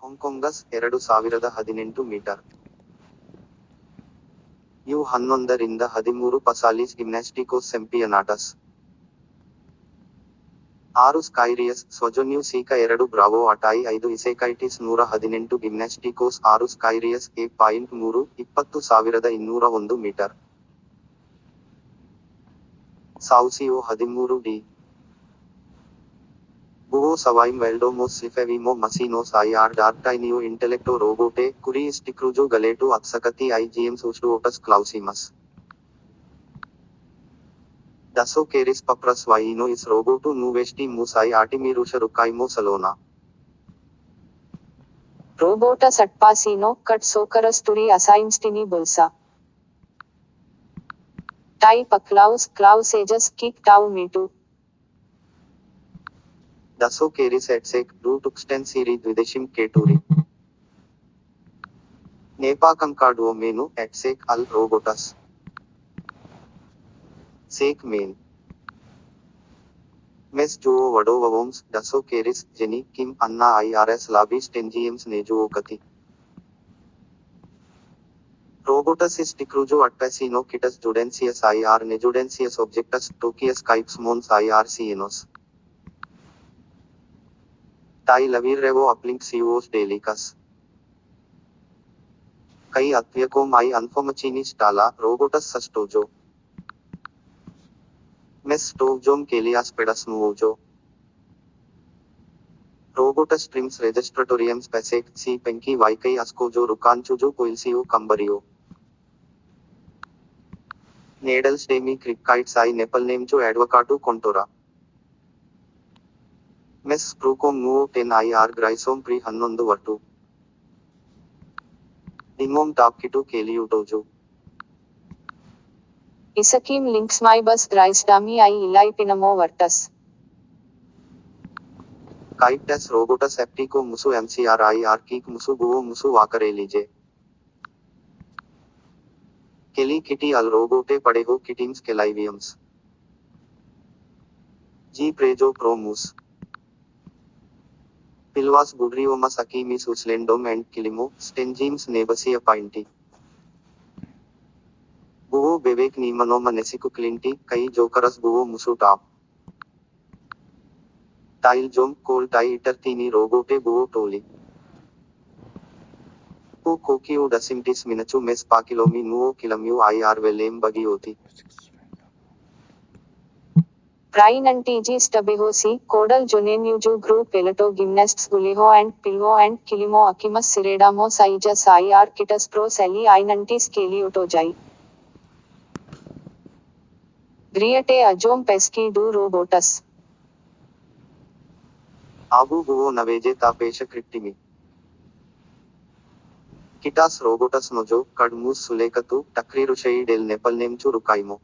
ಹಾಂಕಾಂಗಸ್ 2018 metre ಯು11 ರಿಂದ 13 ಪಸಾಲಿಸ್ ಗಿಮ್ನಾಸ್ಟಿಕೋಸ್ ಸೆಂಪಿಯನಾಟಸ್ 6 ಸ್ಕೈರಿಯಸ್ ಸ್ವಜೊನ್ಯು ಸೀಕ 2 ಬ್ರಾವೋ ಅಟಾಯಿ 5 ಇಸೆಕೈಟಿಸ್ 118 ಗಿಮ್ನಾಸ್ಟಿಕೋಸ್ 6 ಸ್ಕೈರಿಯಸ್ A.3 20201 ಮೀಟರ್ ಸಾ우ಸಿಯೋ 13 ಡಿ ಬುವೋ ಸವೈಮ್ ವೆಲ್ಡೋಮೋಸ್ ಸಿಫೆವಿಮೋ ಮಸಿನೋಸ್ ಐಆರ್ ಡಾರ್ಟೈನಿಯೋ ಇಂಟೆಲೆಕ್ಟೋ ರೋಬೋಟೆ ಕುರಿಯಿಸ್ಟಿಕ್ರುಜೋ ಗಲೇಟು ಅಕ್ಸಕತಿ ಐಜಿಎಮ್ಸ್ ಉಸ್ಟುಓಟಸ್ ಕ್ಲೌಸಿಮಸ್ ಡಸೋಕೇರಿಸ್ ಪಪ್ರಸ್ ವೈನೋ ಇಸ್ ರೋಬೋಟು ನೂವೆಸ್ಟಿ ಮೂಸೈ ಆಟಿಮಿರುಷ ರುಕೈಮೋ ಸಲೋನಾ ರೋಬೋಟಸ್ ಅಟ್ಪಾಸಿನೋ ಕಟ್ ಸೋಕರಸ್ ತುರಿ ಅಸೈನ್ಸ್ಟಿನಿ ಬುಲ್ಸಾ ಟೈಪ್ ಕ್ಲೌಸೇಜಸ್ ಕಿಕ್ ಟೌ ಮೀಟು ಡಸೋಕೇರಿಸ್ ಎಟ್ಸೆಕ್ ರೂಟುಕ್ಸ್ಟೆನ್ಸಿರಿ ದ್ವಿದಶಿಂ ಕೇಟೂರಿ ನೇಪಾಕಂಕಾಡುವೋ ಮೇನು ಎಟ್ಸೆಕ್ ಅಲ್ ರೋಬೋಟಸ್ ಸೇಕ್ ಮೇನ್ ಮೆಸ್ ಜುವೋ ವಡೋವವೋಮ್ಸ್ ಡಸೋಕೇರಿಸ್ ಜೆನಿ ಕಿಮ್ ಅನ್ನಾ ಐಆರ್ಎಸ್ ಲಾಬೀಸ್ ಟೆಂಜಿಯಮ್ಸ್ ನೇಜುವೋಕತಿ ರೋಬೋಟಸ್ ಇಸ್ ಟಿಕ್ರುಜೋ ಅಟ್ಪಾಸಿನೋ ಕಿಟಸ್ ಜುಡೆನ್ಸಿಯಸ್ ಐಆರ್ ನೆಜುಡೆನ್ಸಿಯಸ್ ಒಬ್ಜೆಕ್ಟಸ್ ಟೋಕಿಯಸ್ ಕೈಪ್ಸ್ ಮೋನ್ಸ್ ಐಆರ್ ಸಿಯೆನೋಸ್ Tai lavirrevo uplink sios delicus. Kai atviacom I unfomachini stala, robotus sustojo. Mes stovjom kelias pedas nuojo. Robotus trims registratorium spesec, si penki vaikai ascojo rucanchujo coilsio cambario. Nadals demi crickites I nepalnemjo advocato contora. ಮೆಸ್ ಸ್ಪ್ರೂಕೋಮ್ ನೂವೋ 10 ಐಆರ್ ಗ್ರೈಸೋಮ್ ಪ್ರಿ 11 ವರ್ಟು ಡಿಮೋಮ್ ಟಾಪ್ಕಿಟು ಕೇಲಿಯುಟೋಜು ಇಸಕೀಮ್ ಲಿಂಕ್ಸ್ ಮೈ ಬಸ್ ಗ್ರೈಸ್ಡಾಮಿ ಐ ಇಲೈಪಿನಮೋ ವರ್ಟಸ್ ಕೈಪ್ಟಸ್ ರೋಬೋಟಸ್ ಎಪ್ಟಿಕೋ ಮುಸು ಎಂಸಿಆರ್ ಐಆರ್ ಕೀಕ್ ಮುಸು ಬುವೋ ಮುಸು ವಾಕರೇಲಿಜೆ ಕೆಲಿ ಕಿಟಿ ಅಲ್ ರೋಬೋಟೆ ಪಡೆಹೋ ಕಿಟಿಮ್ಸ್ ಕೆಲೈವಿಯಮ್ಸ್ ಜಿ ಪ್ರೇಜೋ ಪ್ರೋಮೂಸ್ Pilwas budriomas achimis uslendom and kilimo, stengims nebasia painti. Buvo bebek nimanoma nesiku clinti, kai jokeras buvo musu tap. Tile jom, kol tai itertini robote buvo toli. O kokio dasimtis minachu mes pakilomi nuo kilamyu IR velem bagioti. Prainantiji stabihosi, Codal Junenuju group Elato gymnasts Guliho and Pilvo and Kilimo Akimas Siredamo Saijas IR Kitas Pros Eli Ainantis Keliutojai. Griete Ajom Peski du Robotus. Abu Buvo Naveje Tapesha Crittimi. Kitas Robotus Nojo, Kadmus Sulekatu, Takrirushaid del Nepalnemchu Rukaimo.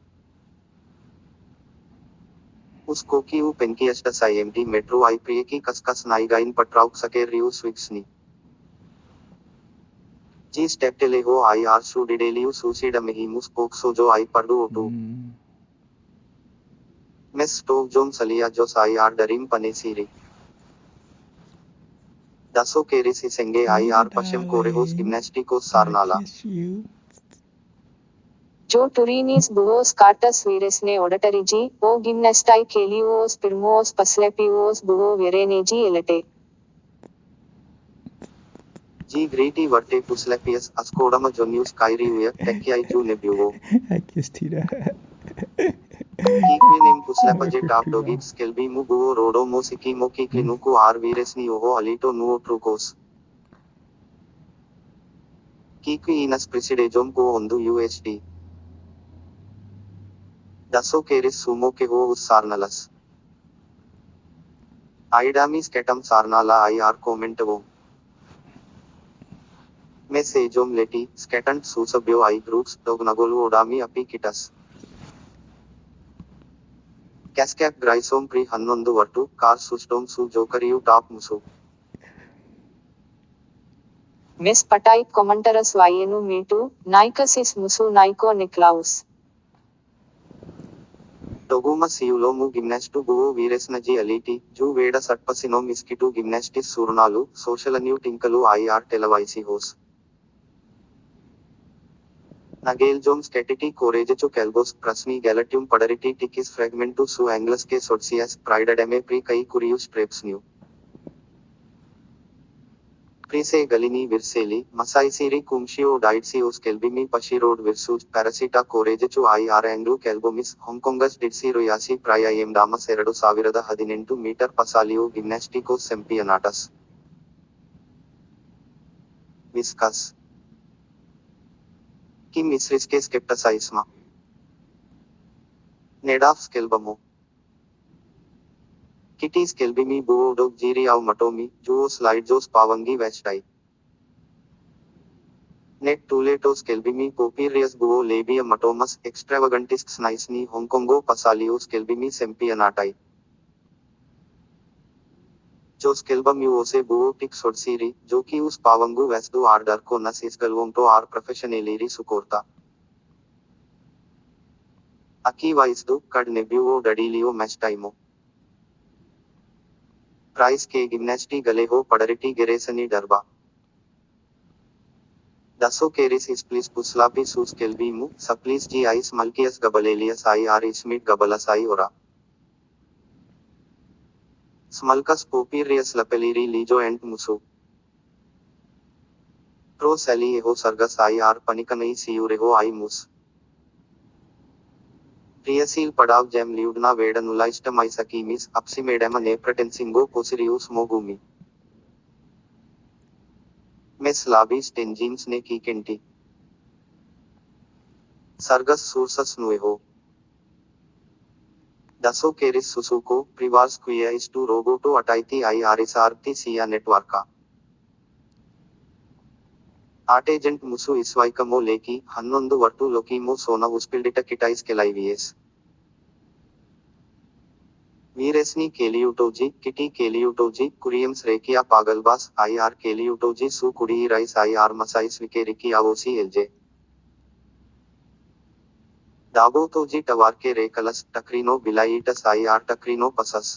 उसको की उ पेनकीएस्टस IMT metro आई प्रिय की cuscus नाइगाइन पट्राउक सके रियू स्विक्सनी जी स्टेप्टेले हो आई आर सुडिडेलियू सुसीड मेहिमुस पोक्सोजो आई पर्डू ओटू मेस स्टोव जोम सलिया जोस आई आर डरीम पनेसीरी दसो केरिसी सेंगे आई आर पश्चिम कोरेहोस गिम्नास्टिकोस सारनाला जो टुरीनीस बुओस कार्टस वीरेसने ओडटरिजी, ओ गिम्नास्टाई केलियोस पिर्मोस पस्लेपियोस बुओ वेरेनेजी एलटे. जी ग्रेटी वर्टे पुस्लेपियस अस्कोडम जोन्यूस काइरियुया टेक्याई जू नेब्युवो. कीक्विनेम पुस्लेपजे टाप डोगी स्केल्बी मु बुओ रोडो मोसिकी मोकी क्लिनुकु आर वीरेसनी ओहो अलिटो नुओ ट्रूकोस. कीक्विइनस प्रिसिडेजोम को ओंदु UHD. Dasokeris sumo ke ho us sarnalas. Aidamis ketam sarnala IR commentavo. Mesejom leti, sketant susabyo I groups, dognagolu odami api kitas. Cascap grysom pri 11 ವರ್ಟು, car ಸುಸ್ಟೋಮ್ ಸು ಜೋಕರಿಯು top ಮುಸು. Mes patai commentaras vaienu metu, naicus is musu naico Niklaus. Toguma siulomu gimnastu buo వీరెస్నజి అలీటి జూ వేడ సట్పసినో మిస్కిటు గిమ్నాస్టిస్ సూర్ణాలు సోషలన్యూ టింకలు ఐఆర్ టెలవైసి హోస్ Nageljoms catiti coragecho calvos prasni galatium padariti ticis fragmentu su angles que sodsias pridadame pri kai curius trepsniu. Prise galini virseli, masaisiri cumcio dietsios kelbimi pashirod virsuj parasita coragecho IR anglo calvomis Hongkongas didsiroyasi prayayem damas 2018 meter pasalio gimnasticos sempianatas. Viscas. कि मिस्रिस के स्केप्टसाइस्मा नेडाफ स्केल्बमो kitty स्केल्बिमी बुओडो जीरी आव मटोमी जुओ स्लाइडजोस पावंगी वेस्टाई net टूलेटो स्केल्बिमी पोपीरियस बुओ लेबिया मटोमस एक्स्ट्रावगंटिस स्नाइसनी होंगकोंगो पसालियो स्केल्बिमी सेम्पियनाटाई जो स्केल्बम्यूओ से बुओ टिक सोडसीरी जो कि उस पावंगु वेस्दो order को नस इस गलवोंटो आर प्रोफेशनलीरी सुकोरता अकी वाइस्दो कड नेब्यूओ डडीलियो मैच टाइमो प्राइस के गिम्नास्टी गले हो पडरिटी गिरेसनी डरबा दसो केरिस इस प्लीज पुस्लापी सूस केल्बीमु सप्लीज जी आइस मल्कियस गबलेलियस आई आर इसमिट गबलस आई ओरा Smulcus popirius lapelliri lijo and musu. Pro sali eho sargas IR panikanai siureho I mus. Priasil padav jam liudna vedanula istamai sakimis apsimedema ne pretensingo posirius mogumi. Mes labis tengines ne kikenti. Sargas sursas nueho. दसो caries सुसुको प्रिवार्स क्विया इस to Roboto अटाइती आई आरिस आर्ती सिया नेटवर्का आटेजेंट मुसु इस्वाइकमो लेकी हन्नೊಂದು वर्टू लोकीमो सोना उस्पिल्डिट किटाइस केलाइविएस वीरेस्नी केलियूटोजी kitty केलियूटोजी कुरियम्स रेकिया पागलबास I R केलियूटोजी सु कुड़ी राइस आई आर मसाइस विकेरिकी आवोसी एलजे दाबोतोजी टवार्के रेकलस टक्रीनो बिलाइटस आई आर टक्रीनो पसस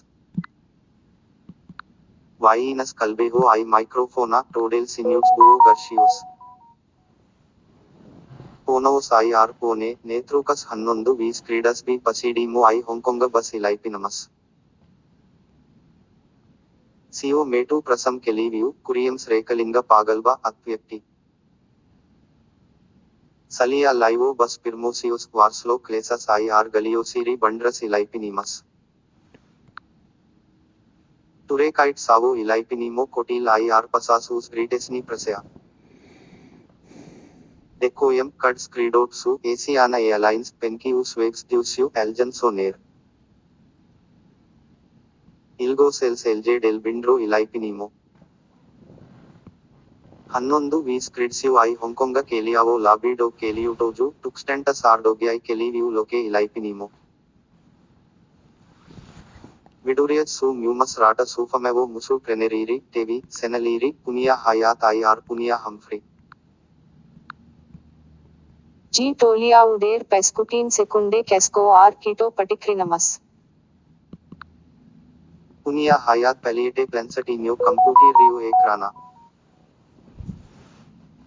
वाइनस कल्बेहो आई माइक्रोफोना टोडेल सिन्यूट्स बुओ गर्शियोस पोनोस आई आर पोने नेत्रुकस 11 वीस क्रीडस बी पसीडीमो आई होंगकोंग बस इलाइपिनमस सियो मेटू प्रसम केलीव्यू कुरियम्स रेकलिंग पागलबा अत्व्यक्ति सलिया लाइवो बस पिर्मोसियोस वार्स्लो क्लेसस आई आर गलियोसीरी बंड्रस इलाइपिनीमस टुरेकाइट सावो इलाइपिनीमो कोटिल आई आर पसासूस ग्रीटेस्नी प्रसया डेकोयम कड्स क्रीडोट्सु एसियाना एयरलाइंस पेन्कियूस वेग्स ड्यूस्यू एल्जन सोनेर इल्गोसेल्स एल्जे डेल बिंड्रो इलाइपिनीमो 11 वीस क्रिड्सियो आई होंगकोंग केलियावो लाबिडो केलियूटोजु टुक्स्टेंटस आर्डोग्याई केलीव्यू लोके इलाइपिनीमो विडुरियस सु म्यूमस राटा सूफमेवो मुसु ट्रेनेरीरी टेवी सेनलीरी पुनिया हयात आई आर पुनिया हम्फ्री जी टोलिया उडेर पेस्कुटीन सेकुंडे कैस्को आर कीटो पटिक्रिनमस पुनिया हयात पेलिएटे प्लेंसटिन्यो कंप्यूटी रियो एकराना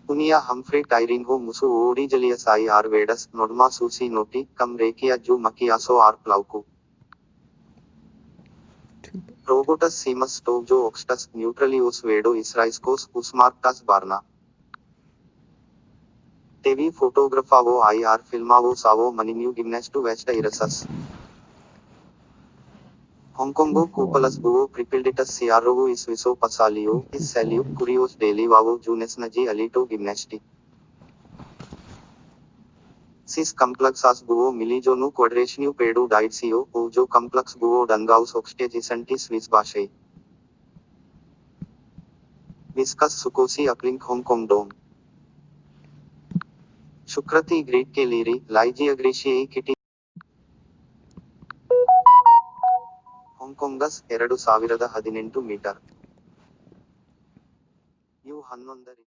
पुनिया हम्फ्री टाइरिंगो मुसु ओडिजलियस आई आर वेडस नोडमा सूसी नोटी कम रेकिया जू मकियासो आर प्लाउकु रोबोटस सीमस स्टोवजो ऑक्स्टस न्यूट्रलियोस वेडो इसराइस्कोस उस्मार्टास बारना टेवी फोटोग्राफावो आई आर फिल्मावो सावो मनिन्यू गिम्नास्टू वेस्ट इरसस होंगकोंगो कूपलस बुओ प्रिपिल्डिटस सियारोवो इस विसो पसालियो इस सेलियो कुरियोस डेलीवावो जूनेस्नजी अलीटो गिम्नास्टी सिस कंप्लेक्सास बुओ मिलीजोनु क्वाड्रेशन्यू पेडू डाइटसियो ओजो कंप्लेक्स बुओ डंगाउस ऑक्सटेजिसंटी स्विस बाशे विस्कस सुकोसी अपलिंक होंगकोंग डोम शुक्रती ग्रीक के लीरी लाइजी अग्रीशियई किटी होंगकोंगस 2018 ಮೀಟರ್ ಯು 11